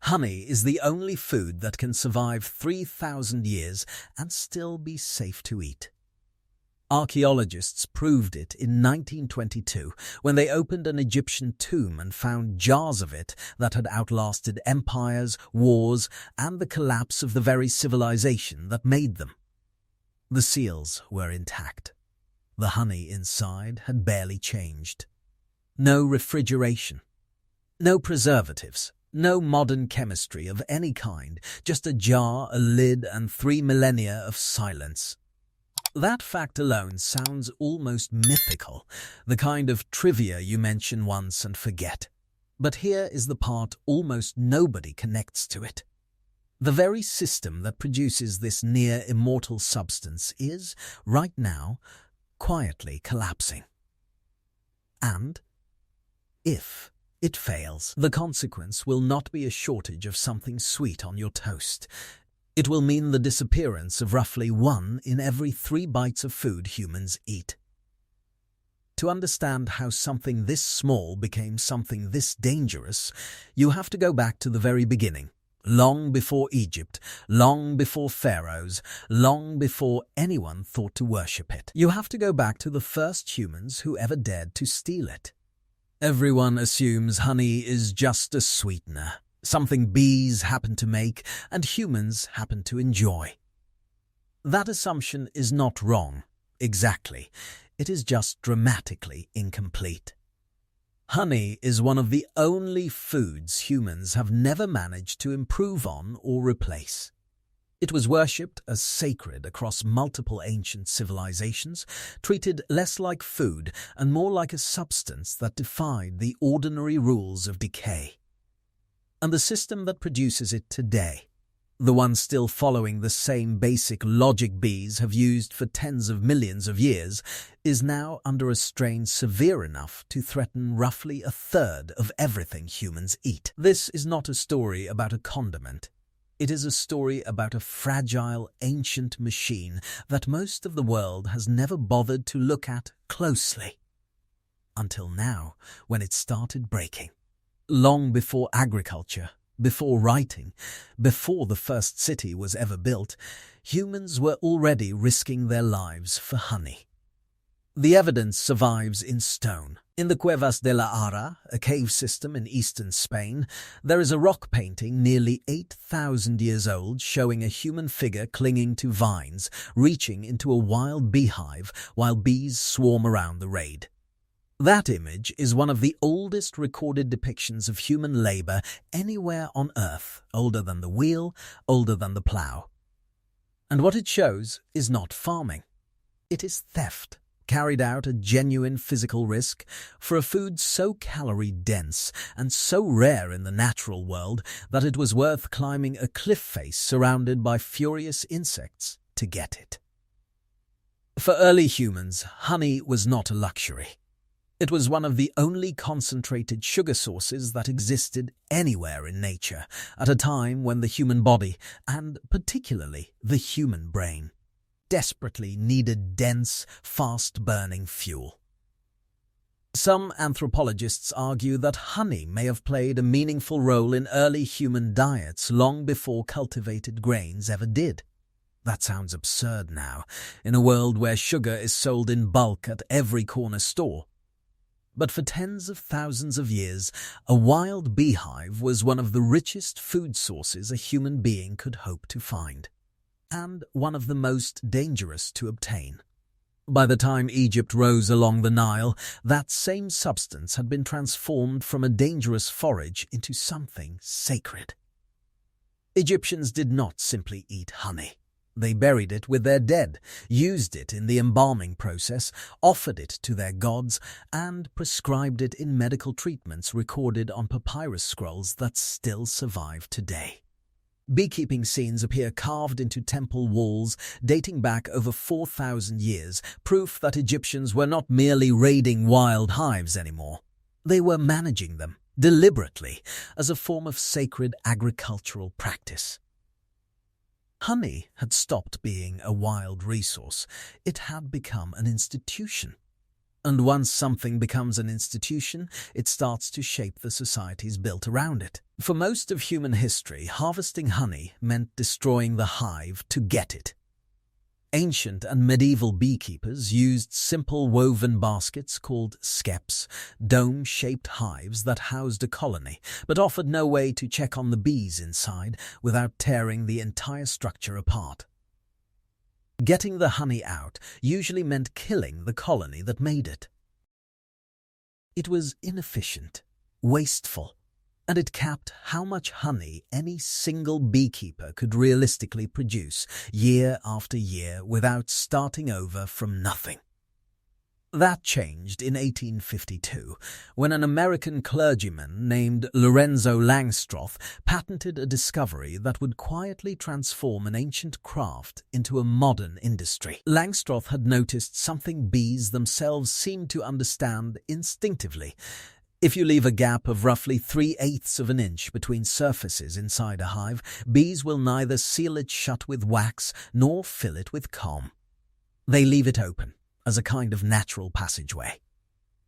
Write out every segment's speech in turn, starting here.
Honey is the only food that can survive 3,000 years and still be safe to eat. Archaeologists proved it in 1922 when they opened an Egyptian tomb and found jars of it that had outlasted empires, wars, and the collapse of the very civilization that made them. The seals were intact. The honey inside had barely changed. No refrigeration, no preservatives, no modern chemistry of any kind, just a jar, a lid, and 3 millennia of silence. That fact alone sounds almost mythical, the kind of trivia you mention once and forget. But here is the part almost nobody connects to it. The very system that produces this near-immortal substance is, right now, quietly collapsing. And if it fails, the consequence will not be a shortage of something sweet on your toast. It will mean the disappearance of roughly 1 in every 3 bites of food humans eat. To understand how something this small became something this dangerous, you have to go back to the very beginning, long before Egypt, long before pharaohs, long before anyone thought to worship it. You have to go back to the first humans who ever dared to steal it. Everyone assumes honey is just a sweetener, something bees happen to make and humans happen to enjoy. That assumption is not wrong, exactly. It is just dramatically incomplete. Honey is one of the only foods humans have never managed to improve on or replace. It was worshipped as sacred across multiple ancient civilizations, treated less like food and more like a substance that defied the ordinary rules of decay. And the system that produces it today, the one still following the same basic logic bees have used for tens of millions of years, is now under a strain severe enough to threaten roughly 1/3 of everything humans eat. This is not a story about a condiment. It is a story about a fragile, ancient machine that most of the world has never bothered to look at closely. Until now, when it started breaking. Long before agriculture, before writing, before the first city was ever built, humans were already risking their lives for honey. The evidence survives in stone. In the Cuevas de la Ara, a cave system in eastern Spain, there is a rock painting nearly 8,000 years old showing a human figure clinging to vines, reaching into a wild beehive while bees swarm around the raid. That image is one of the oldest recorded depictions of human labor anywhere on Earth, older than the wheel, older than the plow. And what it shows is not farming. It is theft, carried out at genuine physical risk for a food so calorie-dense and so rare in the natural world that it was worth climbing a cliff face surrounded by furious insects to get it. For early humans, honey was not a luxury. It was one of the only concentrated sugar sources that existed anywhere in nature at a time when the human body, and particularly the human brain, desperately needed dense, fast-burning fuel. Some anthropologists argue that honey may have played a meaningful role in early human diets long before cultivated grains ever did. That sounds absurd now, in a world where sugar is sold in bulk at every corner store. But for tens of thousands of years, a wild beehive was one of the richest food sources a human being could hope to find, and one of the most dangerous to obtain. By the time Egypt rose along the Nile, that same substance had been transformed from a dangerous forage into something sacred. Egyptians did not simply eat honey. They buried it with their dead, used it in the embalming process, offered it to their gods, and prescribed it in medical treatments recorded on papyrus scrolls that still survive today. Beekeeping scenes appear carved into temple walls dating back over 4,000 years, proof that Egyptians were not merely raiding wild hives anymore. They were managing them, deliberately, as a form of sacred agricultural practice. Honey had stopped being a wild resource. It had become an institution. And once something becomes an institution, it starts to shape the societies built around it. For most of human history, harvesting honey meant destroying the hive to get it. Ancient and medieval beekeepers used simple woven baskets called skeps, dome-shaped hives that housed a colony, but offered no way to check on the bees inside without tearing the entire structure apart. Getting the honey out usually meant killing the colony that made it. It was inefficient, wasteful, and it capped how much honey any single beekeeper could realistically produce year after year without starting over from nothing. That changed in 1852, when an American clergyman named Lorenzo Langstroth patented a discovery that would quietly transform an ancient craft into a modern industry. Langstroth had noticed something bees themselves seemed to understand instinctively. If you leave a gap of roughly 3/8 of an inch between surfaces inside a hive, bees will neither seal it shut with wax nor fill it with comb. They leave it open, as a kind of natural passageway.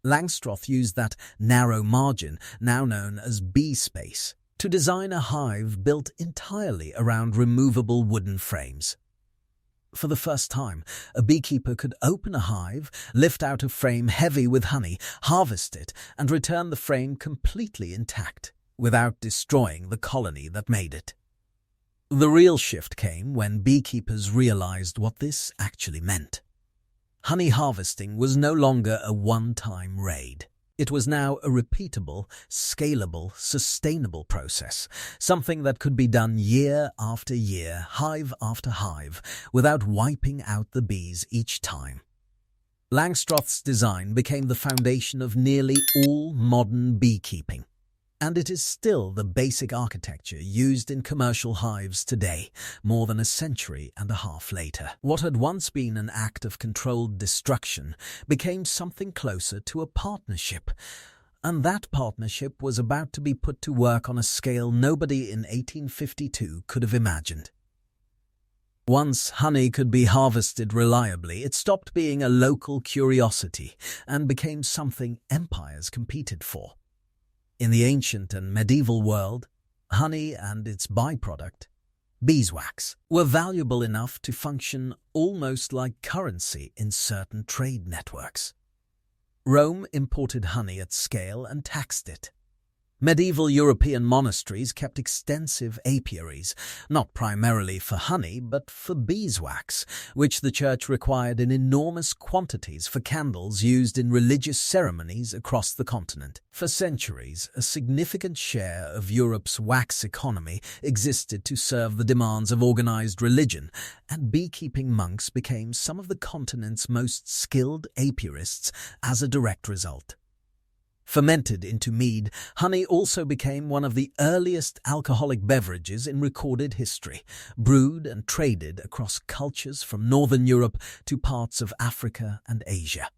Langstroth used that narrow margin, now known as bee space, to design a hive built entirely around removable wooden frames. For the first time, a beekeeper could open a hive, lift out a frame heavy with honey, harvest it, and return the frame completely intact, without destroying the colony that made it. The real shift came when beekeepers realized what this actually meant. Honey harvesting was no longer a one-time raid. It was now a repeatable, scalable, sustainable process, something that could be done year after year, hive after hive, without wiping out the bees each time. Langstroth's design became the foundation of nearly all modern beekeeping, and it is still the basic architecture used in commercial hives today, more than a century and a half later. What had once been an act of controlled destruction became something closer to a partnership, and that partnership was about to be put to work on a scale nobody in 1852 could have imagined. Once honey could be harvested reliably, it stopped being a local curiosity and became something empires competed for. In the ancient and medieval world, honey and its byproduct, beeswax, were valuable enough to function almost like currency in certain trade networks. Rome imported honey at scale and taxed it. Medieval European monasteries kept extensive apiaries, not primarily for honey but for beeswax, which the church required in enormous quantities for candles used in religious ceremonies across the continent. For centuries, a significant share of Europe's wax economy existed to serve the demands of organized religion, and beekeeping monks became some of the continent's most skilled apiarists as a direct result. Fermented into mead, honey also became one of the earliest alcoholic beverages in recorded history, brewed and traded across cultures from northern Europe to parts of Africa and Asia.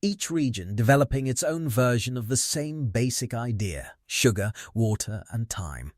Each region developing its own version of the same basic idea: sugar, water, and time.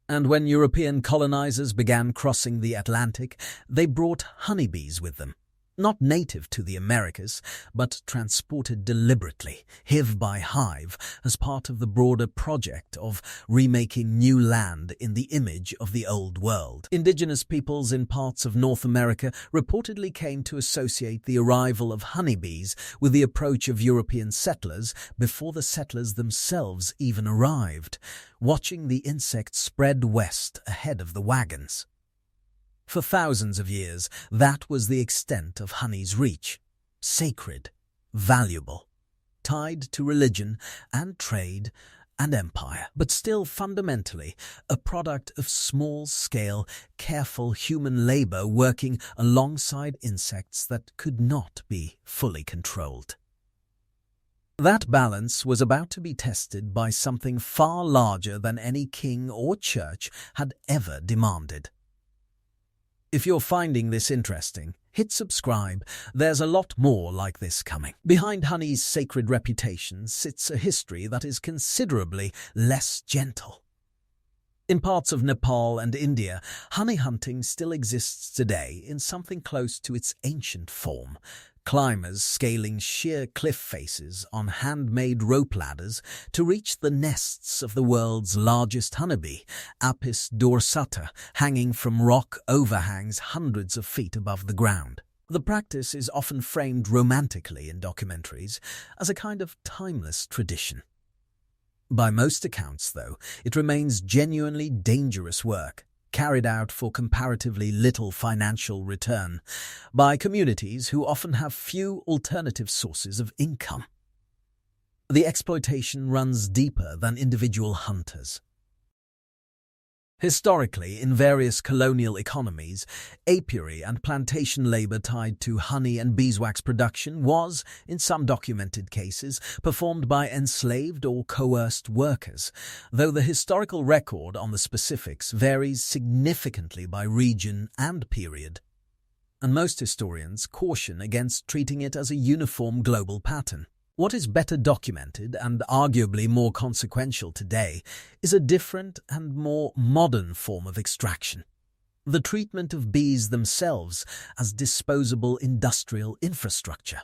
And when European colonizers began crossing the Atlantic, they brought honeybees with them. Not native to the Americas, but transported deliberately, hive by hive, as part of the broader project of remaking new land in the image of the Old World. Indigenous peoples in parts of North America reportedly came to associate the arrival of honeybees with the approach of European settlers before the settlers themselves even arrived, watching the insects spread west ahead of the wagons. For thousands of years, that was the extent of honey's reach: sacred, valuable, tied to religion and trade and empire, but still fundamentally a product of small-scale, careful human labor working alongside insects that could not be fully controlled. That balance was about to be tested by something far larger than any king or church had ever demanded. If you're finding this interesting, hit subscribe. There's a lot more like this coming. Behind honey's sacred reputation sits a history that is considerably less gentle. In parts of Nepal and India, honey hunting still exists today in something close to its ancient form. Climbers scaling sheer cliff faces on handmade rope ladders to reach the nests of the world's largest honeybee, Apis dorsata, hanging from rock overhangs hundreds of feet above the ground. The practice is often framed romantically in documentaries as a kind of timeless tradition. By most accounts, though, it remains genuinely dangerous work, carried out for comparatively little financial return, by communities who often have few alternative sources of income. The exploitation runs deeper than individual hunters. Historically, in various colonial economies, apiary and plantation labor tied to honey and beeswax production was, in some documented cases, performed by enslaved or coerced workers, though the historical record on the specifics varies significantly by region and period. And most historians caution against treating it as a uniform global pattern. What is better documented and arguably more consequential today is a different and more modern form of extraction: the treatment of bees themselves as disposable industrial infrastructure.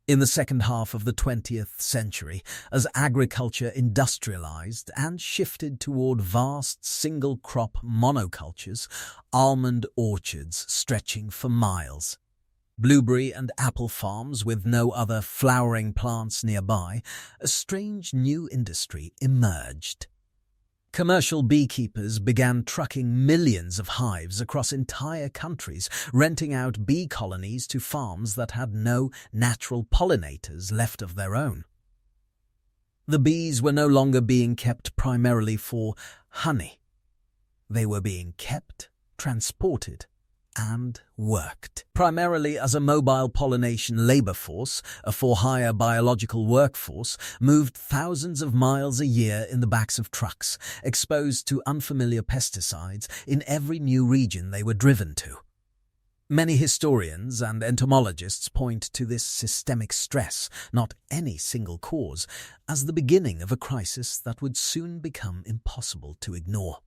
In the second half of the 20th century, as agriculture industrialized and shifted toward vast single-crop monocultures, almond orchards stretching for miles, blueberry and apple farms with no other flowering plants nearby, a strange new industry emerged. Commercial beekeepers began trucking millions of hives across entire countries, renting out bee colonies to farms that had no natural pollinators left of their own. The bees were no longer being kept primarily for honey. They were being kept, transported, and worked. Primarily as a mobile pollination labor force, a for-hire biological workforce moved thousands of miles a year in the backs of trucks, exposed to unfamiliar pesticides in every new region they were driven to. Many historians and entomologists point to this systemic stress, not any single cause, as the beginning of a crisis that would soon become impossible to ignore.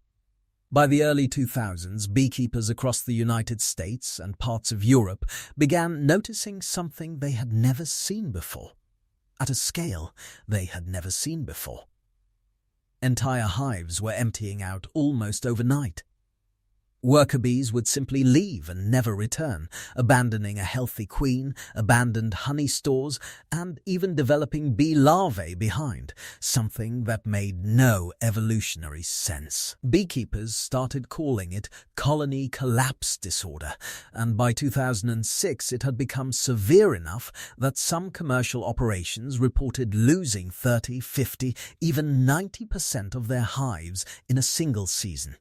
By the early 2000s, beekeepers across the United States and parts of Europe began noticing something they had never seen before, at a scale they had never seen before. Entire hives were emptying out almost overnight. Worker bees would simply leave and never return, abandoning a healthy queen, abandoned honey stores, and even developing bee larvae behind, something that made no evolutionary sense. Beekeepers started calling it colony collapse disorder, and by 2006 it had become severe enough that some commercial operations reported losing 30, 50, even 90% of their hives in a single season.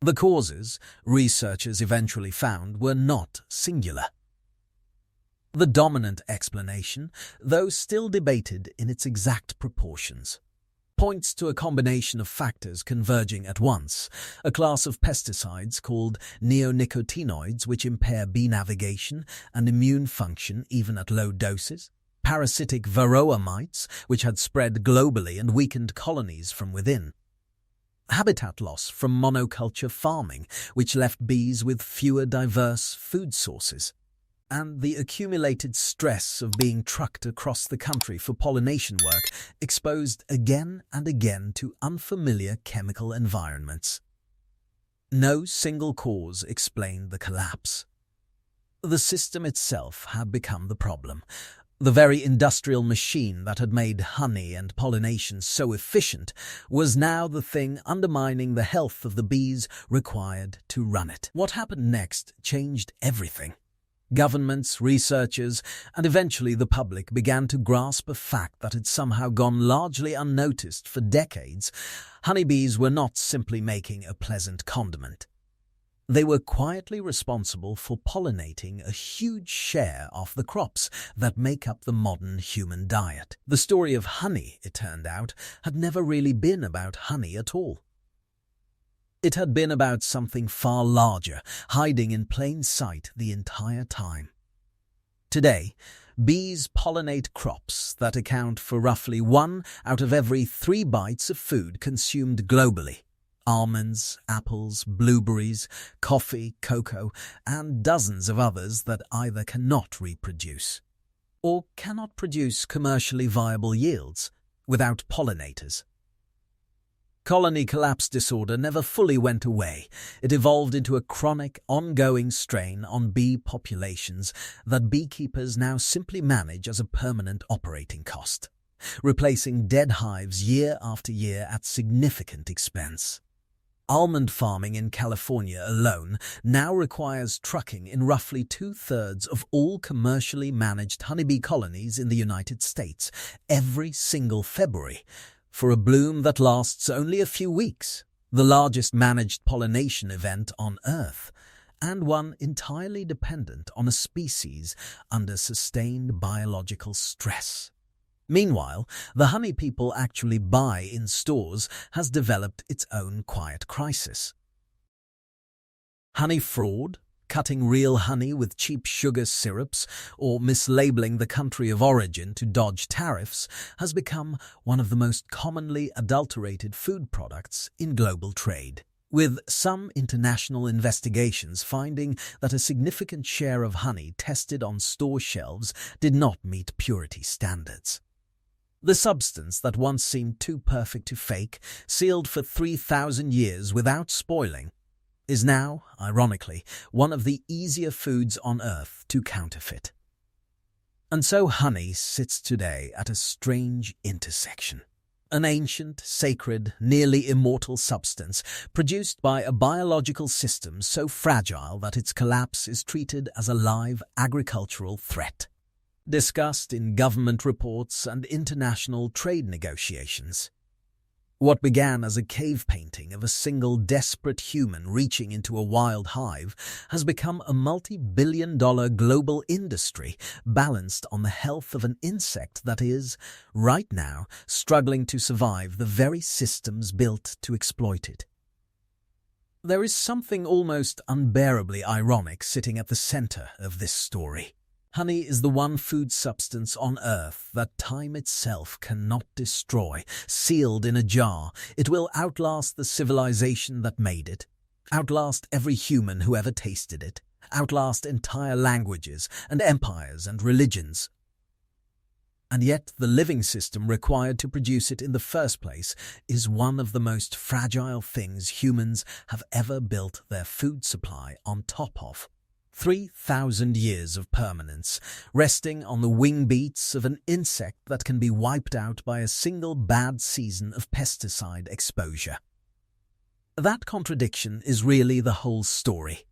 The causes, researchers eventually found, were not singular. The dominant explanation, though still debated in its exact proportions, points to a combination of factors converging at once: a class of pesticides called neonicotinoids which impair bee navigation and immune function even at low doses, parasitic varroa mites which had spread globally and weakened colonies from within, habitat loss from monoculture farming, which left bees with fewer diverse food sources, and the accumulated stress of being trucked across the country for pollination work, exposed again and again to unfamiliar chemical environments. No single cause explained the collapse. The system itself had become the problem. The very industrial machine that had made honey and pollination so efficient was now the thing undermining the health of the bees required to run it. What happened next changed everything. Governments, researchers, and eventually the public began to grasp a fact that had somehow gone largely unnoticed for decades. Honeybees were not simply making a pleasant condiment. They were quietly responsible for pollinating a huge share of the crops that make up the modern human diet. The story of honey, it turned out, had never really been about honey at all. It had been about something far larger, hiding in plain sight the entire time. Today, bees pollinate crops that account for roughly 1 out of every 3 bites of food consumed globally. Almonds, apples, blueberries, coffee, cocoa, and dozens of others that either cannot reproduce or cannot produce commercially viable yields without pollinators. Colony collapse disorder never fully went away. It evolved into a chronic, ongoing strain on bee populations that beekeepers now simply manage as a permanent operating cost, replacing dead hives year after year at significant expense. Almond farming in California alone now requires trucking in roughly 2/3 of all commercially managed honeybee colonies in the United States every single February for a bloom that lasts only a few weeks, the largest managed pollination event on Earth, and one entirely dependent on a species under sustained biological stress. Meanwhile, the honey people actually buy in stores has developed its own quiet crisis. Honey fraud, cutting real honey with cheap sugar syrups, or mislabeling the country of origin to dodge tariffs has become one of the most commonly adulterated food products in global trade, with some international investigations finding that a significant share of honey tested on store shelves did not meet purity standards. The substance that once seemed too perfect to fake, sealed for 3,000 years without spoiling, is now, ironically, one of the easier foods on Earth to counterfeit. And so honey sits today at a strange intersection. An ancient, sacred, nearly immortal substance produced by a biological system so fragile that its collapse is treated as a live agricultural threat, discussed in government reports and international trade negotiations. What began as a cave painting of a single desperate human reaching into a wild hive has become a multi-billion-dollar global industry balanced on the health of an insect that is, right now, struggling to survive the very systems built to exploit it. There is something almost unbearably ironic sitting at the center of this story. Honey is the one food substance on Earth that time itself cannot destroy. Sealed in a jar, it will outlast the civilization that made it, outlast every human who ever tasted it, outlast entire languages and empires and religions. And yet the living system required to produce it in the first place is one of the most fragile things humans have ever built their food supply on top of. 3,000 years of permanence, resting on the wing beats of an insect that can be wiped out by a single bad season of pesticide exposure. That contradiction is really the whole story.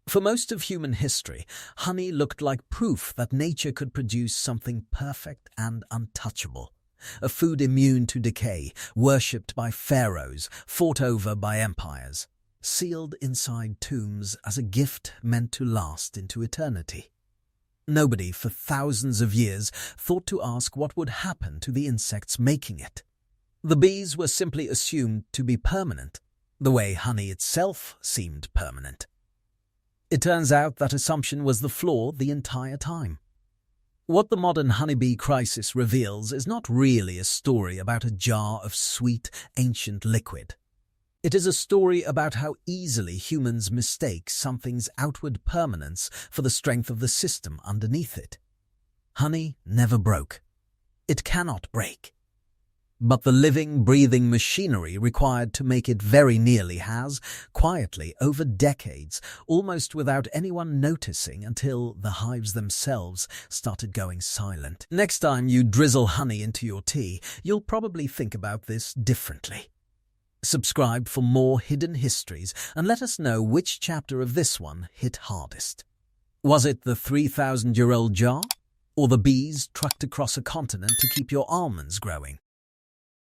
For most of human history, honey looked like proof that nature could produce something perfect and untouchable. A food immune to decay, worshipped by pharaohs, fought over by empires, sealed inside tombs as a gift meant to last into eternity. Nobody for thousands of years thought to ask what would happen to the insects making it. The bees were simply assumed to be permanent, the way honey itself seemed permanent. It turns out that assumption was the flaw the entire time. What the modern honeybee crisis reveals is not really a story about a jar of sweet, ancient liquid. It is a story about how easily humans mistake something's outward permanence for the strength of the system underneath it. Honey never broke. It cannot break. But the living, breathing machinery required to make it very nearly has, quietly, over decades, almost without anyone noticing until the hives themselves started going silent. Next time you drizzle honey into your tea, you'll probably think about this differently. Subscribe for more hidden histories and let us know which chapter of this one hit hardest. Was it the 3,000-year-old jar? Or the bees trucked across a continent to keep your almonds growing?